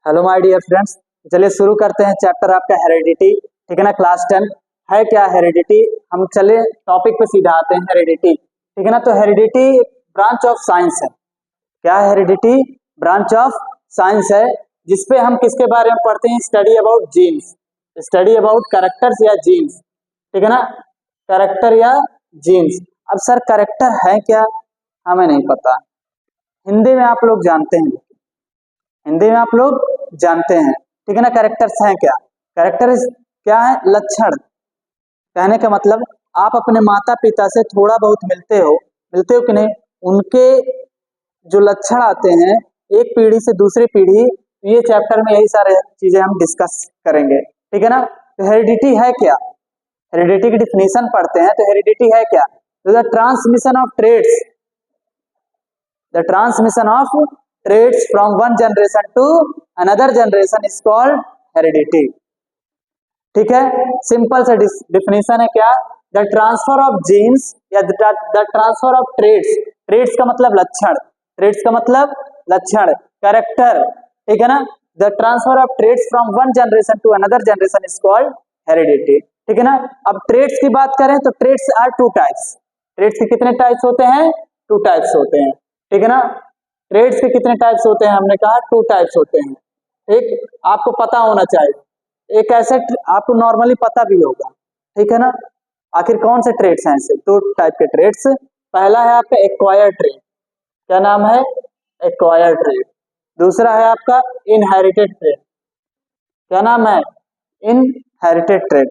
Hello my dear friends, चलिए शुरू करते हैं चैप्टर आपका हेरिडिटी। ठीक है ना, क्लास 10 है क्या हेरिडिटी। हम चले टॉपिक पे सीधा आते हैं, हेरिडिटी। ठीक है ना, तो हेरिडिटी ब्रांच ऑफ साइंस है। क्या है हेरिडिटी? ब्रांच ऑफ साइंस है, जिसपे हम किसके बारे में पढ़ते हैं? Study about genes, study about characters या जीन्स। ठीक है ना, कैरेक्टर या जीन्स। अब सर कैरेक्टर है क्या? हमें नहीं पता। हिंदी में आप लोग जानते हैं, हिंदी में आप लोग जानते हैं। ठीक है ना, कैरेक्टर्स हैं क्या? कैरेक्टर क्या है? लक्षण। कहने का मतलब आप अपने माता पिता से थोड़ा बहुत मिलते हो कि नहीं? उनके जो लक्षण आते हैं एक पीढ़ी से दूसरी पीढ़ी, ये चैप्टर में यही सारे चीजें हम डिस्कस करेंगे। ठीक है ना, तो हेरिडिटी है क्या? हेरिडिटी की डिफिनेशन पढ़ते हैं। तो हेरिडिटी है क्या? The transmission of traits, the transmission of traits from one generation to another generation is called heredity। ठीक है, सिंपल सा डिफिनेशन है क्या? द ट्रांसफर ऑफ जीन्स या the transfer of traits. Traits का मतलब लक्षण, ट्रेड्स का मतलब लक्षण, कैरेक्टर। ठीक है ना, the transfer of traits from one generation to another generation is called heredity. ठीक है ना, अब ट्रेड्स की बात करें तो traits are two types. Traits के कितने टाइप्स होते हैं? टू टाइप्स होते हैं। ठीक है ना, ट्रेड्स के कितने टाइप्स होते हैं? हमने कहा टू टाइप्स होते हैं। एक आपको पता होना चाहिए, एक ऐसे आपको नॉर्मली पता भी होगा। ठीक है ना, आखिर कौन से ट्रेड्स हैं ऐसे? दो टाइप के ट्रेड्स। पहला है आपका एक्वायर्ड ट्रेड। क्या नाम है? Acquired trade. दूसरा है आपका इनहेरिटेड ट्रेड। क्या नाम है? Inherited trade.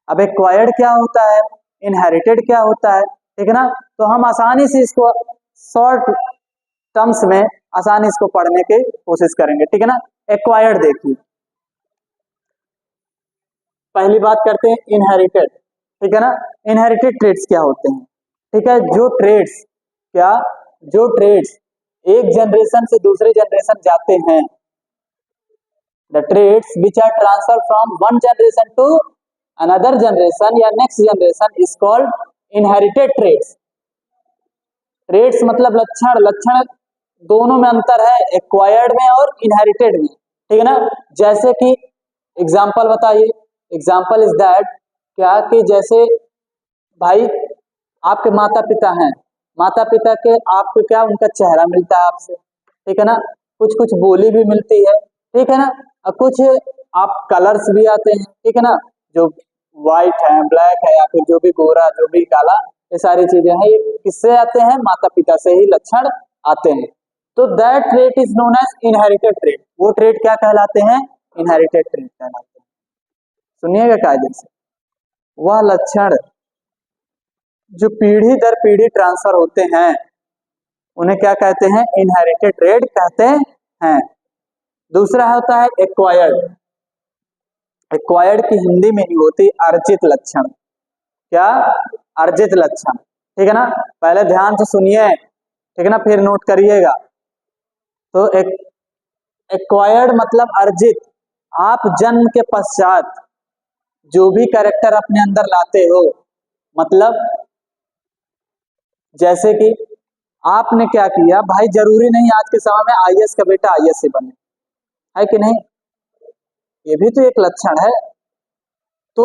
अब एक्वायर्ड क्या होता है, इनहेरिटेड क्या होता है? ठीक है ना, तो हम आसानी से इसको शॉर्ट टर्म्स में आसानी इसको पढ़ने की कोशिश करेंगे। ठीक है ना, एक्वायर्ड देखिए, पहली बात करते हैं इनहेरिटेड। ठीक है ना, इनहेरिटेड ट्रेड्स क्या होते हैं? ठीक है, जो ट्रेड्स एक जनरेशन से दूसरे जनरेशन जाते हैं, the traits which are transfer from one generation to another generation या next generation is called inherited traits. Traits मतलब लक्षण, लक्षण दोनों में अंतर है, एक्वायर्ड में और इनहेरिटेड में। ठीक है ना, जैसे कि एग्जांपल बताइए। एग्जांपल इज दैट क्या कि जैसे भाई आपके माता पिता हैं, माता पिता के आपको क्या उनका चेहरा मिलता है आपसे। ठीक है ना, कुछ कुछ बोली भी मिलती है। ठीक है ना, और कुछ आप कलर्स भी आते हैं। ठीक है ना, जो व्हाइट है, ब्लैक है, या फिर जो भी गोरा, जो भी काला, ये सारी चीजें हैं, ये किससे आते हैं? माता पिता से ही लक्षण आते हैं। तो that trait is known as inherited trait. वो ट्रेट क्या कहलाते हैं? इनहेरिटेड ट्रेट कहलाते हैं। सुनिएगा कायदे से, वह लक्षण जो पीढ़ी दर पीढ़ी ट्रांसफर होते हैं उन्हें क्या कहते हैं? इनहेरिटेड ट्रेट कहते हैं। दूसरा होता है एक्वायर्ड। एक्वायर्ड की हिंदी में ही होती अर्जित लक्षण। क्या? अर्जित लक्षण। ठीक है ना, पहले ध्यान से सुनिए, ठीक है ना, फिर नोट करिएगा। तो एक्वायर्ड मतलब अर्जित। आप जन्म के पश्चात जो भी कैरेक्टर अपने अंदर लाते हो, मतलब जैसे कि आपने क्या किया भाई, जरूरी नहीं आज के समय में आईएएस का बेटा आईएएस से बने, है कि नहीं? ये भी तो एक लक्षण है। तो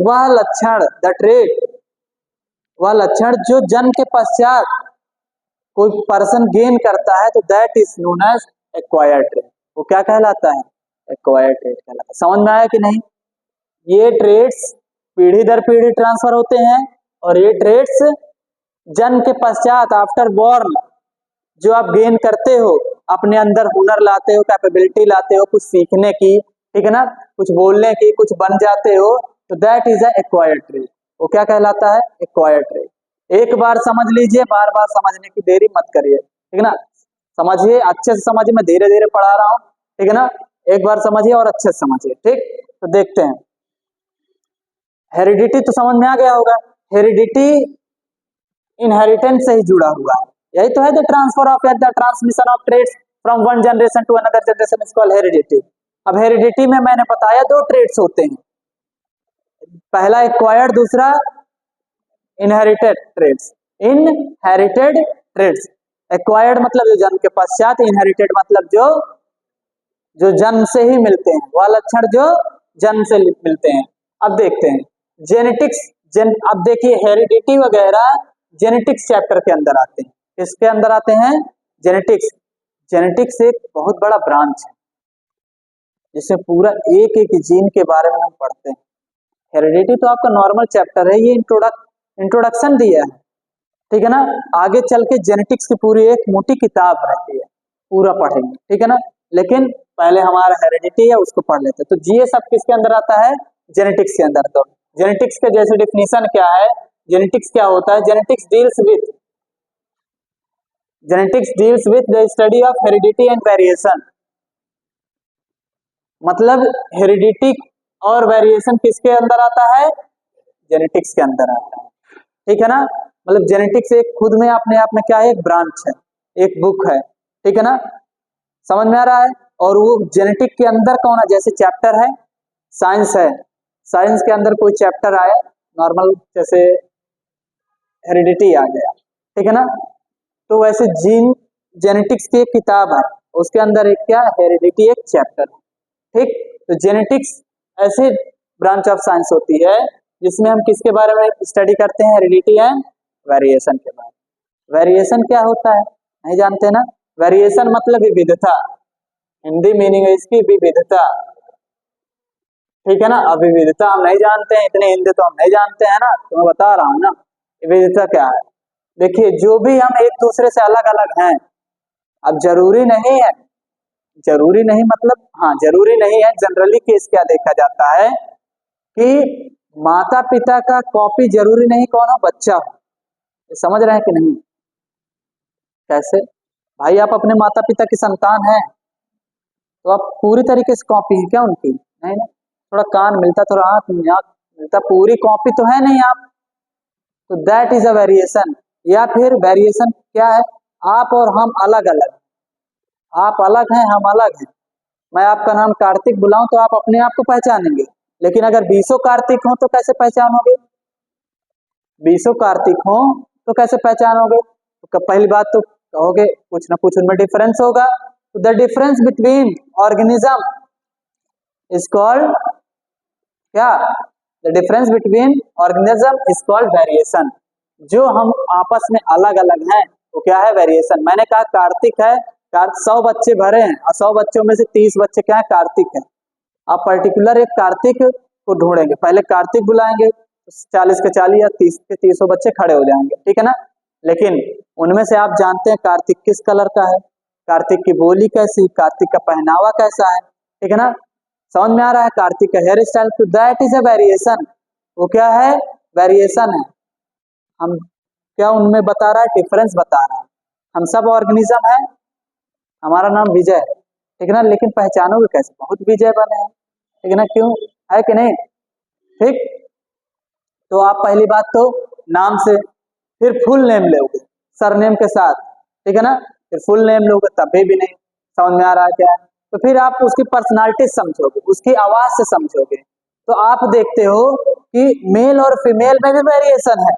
वह लक्षण, द ट्रेट, वह लक्षण जो जन्म के पश्चात कोई पर्सन गेन करता है, तो that is known as acquired trait. वो क्या कहलाता है? एक्वायर्ड ट्रेट कहलाता है। समझ में आया कि नहीं? ये ट्रेड्स पीढ़ी दर पीढ़ी ट्रांसफर होते हैं, और ये ट्रेड्स जन्म के पश्चात, आफ्टर बॉर्न, जो आप गेन करते हो, अपने अंदर हुनर लाते हो, कैपेबिलिटी लाते हो कुछ सीखने की, ठीक है ना, कुछ बोलने की, कुछ बन जाते हो, तो that is a acquired trait. वो क्या कहलाता है? Acquired trait. एक बार समझ लीजिए, बार बार समझने की देरी मत करिए। ठीक है ना, समझिए, अच्छे से समझिए, मैं धीरे धीरे पढ़ा रहा हूँ। ठीक है ना, एक बार समझिए और अच्छे से समझिए। ठीक, तो देखते हैं। हेरिडिटी तो समझ में आ गया होगा। हेरिडिटी इनहेरिटेंस से ही जुड़ा हुआ है। यही तो है, the transfer of, the transmission of traits from one generation to another generation is called heredity. अब हेरिडिटी में मैंने बताया दो ट्रेड्स होते हैं, पहला एक्वायर्ड, दूसरा inherited traits. Inherited traits, acquired मतलब जो जन्म के पश्चात, इनहेरिटेड मतलब जो जो जन्म से ही मिलते हैं, वह लक्षण जो जन्म से मिलते हैं। अब देखते हैं जेनेटिक्स। अब देखिए हेरिडिटी वगैरह जेनेटिक्स चैप्टर के अंदर आते हैं। किसके अंदर आते हैं? जेनेटिक्स। जेनेटिक्स एक बहुत बड़ा ब्रांच है जिसमें पूरा एक एक जीन के बारे में हम पढ़ते हैं। हेरिडिटी तो आपका नॉर्मल चैप्टर है, ये इंट्रोडक्शन दिया है, ठीक है ना। आगे चल के जेनेटिक्स की पूरी एक मोटी किताब रहती है, पूरा पढ़ेंगे, ठीक है ना। लेकिन पहले हमारा हेरिडिटी है उसको पढ़ लेते हैं। तो जीएस अब किसके अंदर आता है? जेनेटिक्स के अंदर। तो जेनेटिक्स के जैसे डिफिनीशन क्या है, जेनेटिक्स क्या होता है? Genetics deals with the study of heredity and variation. मतलब हेरिडिटी और वेरिएशन किसके अंदर आता है? जेनेटिक्स के अंदर आता है, ठीक है ना। मतलब जेनेटिक्स एक खुद में अपने आप में क्या है? एक ब्रांच है, एक बुक है, ठीक है ना। समझ में आ रहा है? और वो जेनेटिक के अंदर कौन है? जैसे चैप्टर है साइंस है, साइंस के अंदर कोई चैप्टर आया नॉर्मल, जैसे हेरिडिटी आ गया, ठीक है ना। तो वैसे जीन जेनेटिक्स की एक किताब है, उसके अंदर एक क्या? हेरिडिटी एक चैप्टर है, ठीक। तो जेनेटिक्स ऐसे ब्रांच ऑफ साइंस होती है जिसमें हम किसके बारे में स्टडी करते हैं? हेरिडिटी एंड वेरिएशन के बारे में। वेरिएशन क्या होता है नहीं जानते ना? वेरिएशन मतलब विविधता, हिंदी मीनिंग है इसकी विविधता, ठीक है ना। अब विविधता हम नहीं जानते हैं, इतने हिंदी तो हम नहीं जानते हैं ना, तो मैं बता रहा हूँ ना विविधता क्या है। देखिए जो भी हम एक दूसरे से अलग अलग हैं, अब जरूरी नहीं है, जरूरी नहीं मतलब हाँ जरूरी नहीं है, जनरली केस क्या देखा जाता है कि माता पिता का कॉपी जरूरी नहीं कौन हो? बच्चा हो। समझ रहे हैं कि नहीं? कैसे भाई, आप अपने माता पिता की संतान हैं तो आप पूरी तरीके से कॉपी है क्या उनकी? नहीं नहीं, थोड़ा कान मिलता, थोड़ा आंख मिलता, पूरी कॉपी तो है नहीं आप। तो दैट इज अ वेरिएशन। या फिर वेरिएशन क्या है? आप और हम अलग अलग, आप अलग हैं हम अलग हैं। मैं आपका नाम कार्तिक बुलाऊं तो आप अपने आप को पहचानेंगे, लेकिन अगर 20 कार्तिक हो तो कैसे पहचानोगे? 20 कार्तिक हो तो कैसे पहचानोगे? तो पहली बात तो कहोगे कुछ ना कुछ उनमें डिफरेंस होगा। तो the difference between organism is called क्या? The difference between organism is called variation. जो हम आपस में अलग अलग हैं वो क्या है? वेरिएशन। मैंने कहा कार्तिक है, 100 बच्चे भरे हैं और 100 बच्चों में से 30 बच्चे क्या है? कार्तिक है। आप पर्टिकुलर एक कार्तिक को ढूंढेंगे, पहले कार्तिक बुलाएंगे, 40 के 40 या 30 के 30 बच्चे खड़े हो जाएंगे, ठीक है ना। लेकिन उनमें से आप जानते हैं कार्तिक किस कलर का है, कार्तिक की बोली कैसी, कार्तिक का पहनावा कैसा है, ठीक है ना। समझ में आ रहा है? कार्तिक का हेयर स्टाइल, तो दैट इज अ वेरिएशन। वो क्या है? वेरिएशन है। हम क्या उनमें बता रहा है? डिफरेंस बता रहा है। हम सब ऑर्गेनिज्म है, हमारा नाम विजय है, ठीक है ना, लेकिन पहचानोगे कैसे? बहुत विजय बने हैं, ठीक है ना, क्यों है कि नहीं? ठीक। तो आप पहली बात तो नाम से, फिर फुल नेम लोगे सरनेम के साथ, ठीक है ना। फिर फुल नेम लोगे तभी भी नहीं समझ में आ रहा है क्या है। तो फिर आप उसकी पर्सनालिटी समझोगे, उसकी आवाज से समझोगे। तो आप देखते हो कि मेल और फीमेल में भी वेरिएशन है।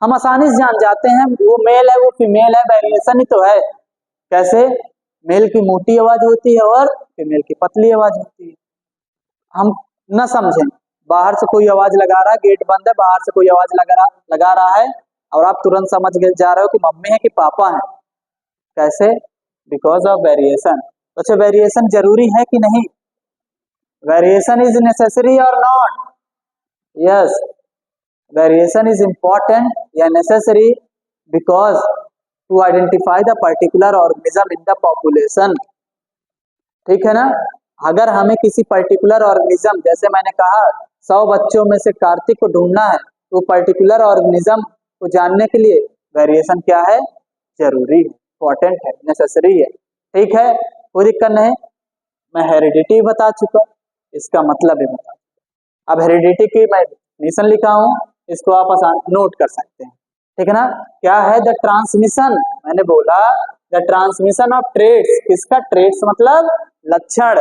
हम आसानी से जान जाते हैं वो मेल है वो फीमेल है, वेरिएशन ही तो है। कैसे? मेल की मोटी आवाज होती है और फीमेल की पतली आवाज होती है। हम न समझें, बाहर से कोई आवाज लगा रहा है, गेट बंद है, बाहर से कोई आवाज लगा रहा है और आप तुरंत समझ जा रहे हो कि मम्मी है कि पापा है। कैसे? Because of variation. अच्छा वेरिएशन जरूरी है कि नहीं? वेरिएशन इज नेसेसरी और not? Yes, variation is important या necessary because to identify the particular organism in the population, ठीक है ना। अगर हमें किसी पर्टिकुलर ऑर्गेनिज्म, जैसे मैंने कहा 100 बच्चों में से कार्तिक को ढूंढना है, तो पर्टिकुलर ऑर्गेनिज्म को जानने के लिए वेरिएशन क्या है? जरूरी है, इंपॉर्टेंट है, नेसेसरी है, ठीक है, कोई दिक्कत नहीं। मैं हेरिडिटी बता चुका, इसका मतलब है बता। अब हेरिडिटी की मैं डेफिनेशन लिखा हूं, इसको आप आसान नोट कर सकते हैं, ठीक है ना। क्या है? द ट्रांसमिशन, मैंने बोला द ट्रांसमिशन ऑफ ट्रेड्स। किसका? ट्रेड्स मतलब लक्षण।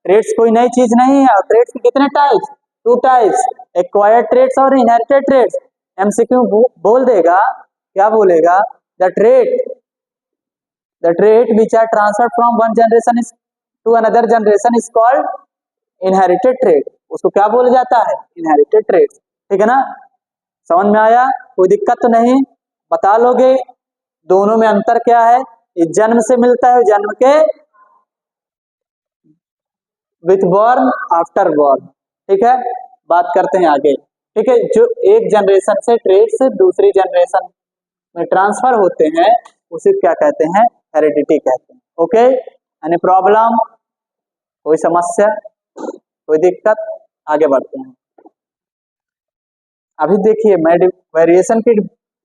ट्रेड्स कोई नई चीज नहीं है। और ट्रेड्स के कितने टाइप्स? 2 टाइप्स, एक्वायर्ड ट्रेड्स और इनहेरिटेड ट्रेड्स। एमसीक्यू बोल देगा, क्या बोलेगा? The trait which are transferred from one generation to another generation is called inherited trait. उसको क्या बोला जाता है? Inherited trait. ठीक है ना, समझ में आया? कोई दिक्कत तो नहीं? बता लोगे दोनों में अंतर क्या है? ये जन्म से मिलता है, जन्म के विथ बॉर्न, आफ्टर बॉर्न। ठीक है, बात करते हैं आगे। ठीक है, जो एक जनरेशन से ट्रेट से दूसरी जनरेशन में ट्रांसफर होते हैं उसे क्या कहते हैं? हेरिडिटी कहते हैं। Okay, any problem? कोई समस्या, कोई दिक्कत? आगे बढ़ते हैं। अभी देखिए मैं वेरिएशन की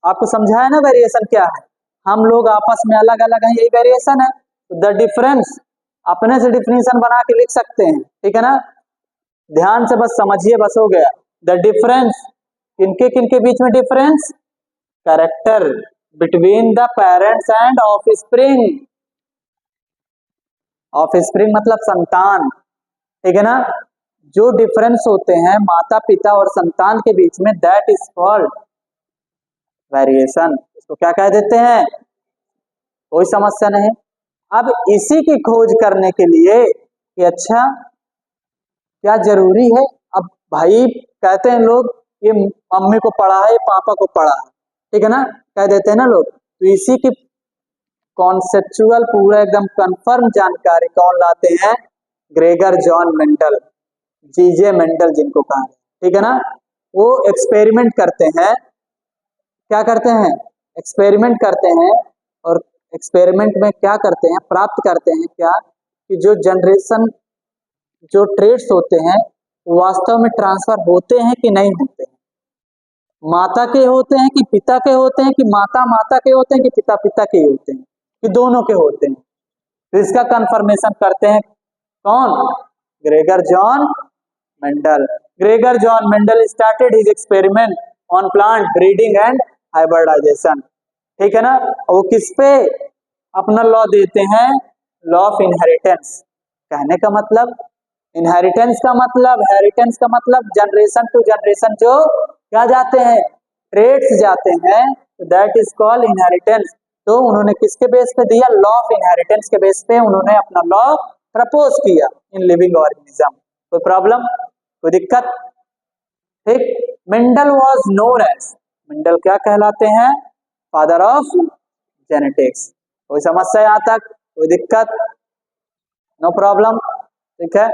आपको समझाया ना, वेरिएशन क्या है। हम लोग आपस में अलग अलग हैं, यही वेरिएशन है। द डिफरेंस अपने से डिफिनेशन बना के लिख सकते हैं। ठीक है ना, ध्यान से बस समझिए, बस हो गया। द डिफरेंस, किनके किनके बीच में difference? Character between the parents and offspring. Offspring मतलब संतान। ठीक है ना, जो डिफरेंस होते हैं माता पिता और संतान के बीच में, दैट इज कॉल्ड वेरिएशन। इसको क्या कह देते हैं? कोई समस्या नहीं। अब इसी की खोज करने के लिए कि अच्छा क्या जरूरी है, अब भाई कहते हैं लोग ये मम्मी को पढ़ा है, पापा को पढ़ा है। ठीक है ना, कह देते हैं ना लोग। तो इसी की कॉन्सेप्चुअल पूरा एकदम कंफर्म जानकारी कौन लाते हैं? ग्रेगर जॉन मेंडल, जीजे मेंडल जिनको कहा है। ठीक है ना, वो एक्सपेरिमेंट करते हैं। क्या करते हैं? एक्सपेरिमेंट करते हैं। और एक्सपेरिमेंट में क्या करते हैं? प्राप्त करते हैं क्या कि जो जनरेशन, जो ट्रेड्स होते हैं वो वास्तव में ट्रांसफर होते हैं कि नहीं होते हैं। माता के होते हैं कि पिता के होते हैं, कि माता माता के होते हैं, कि पिता पिता के होते हैं, कि दोनों के होते हैं। तो इसका कंफर्मेशन करते हैं कौन? Gregor John Mendel. Gregor John Mendel started his experiment on plant breeding and hybridization. ठीक है ना, वो किस पे अपना लॉ देते हैं? Law of inheritance. कहने का मतलब, इनहेरिटेंस का मतलब, हेरिटेंस का मतलब जनरेशन टू जनरेशन जो क्या जाते हैं? ट्रेड्स जाते हैं, दैट इज कॉल्ड इनहेरिटेंस। तो उन्होंने किसके बेस पे दिया? लॉ ऑफ इनहेरिटेंस के बेस पे उन्होंने अपना लॉ प्रपोज किया इन लिविंग ऑर्गेनिज्म। कोई प्रॉब्लम, कोई दिक्कत? ठीक, Mendel was known as, Mendel क्या कहलाते हैं? Father of genetics. कोई समस्या यहां तक? कोई दिक्कत? No problem? ठीक है,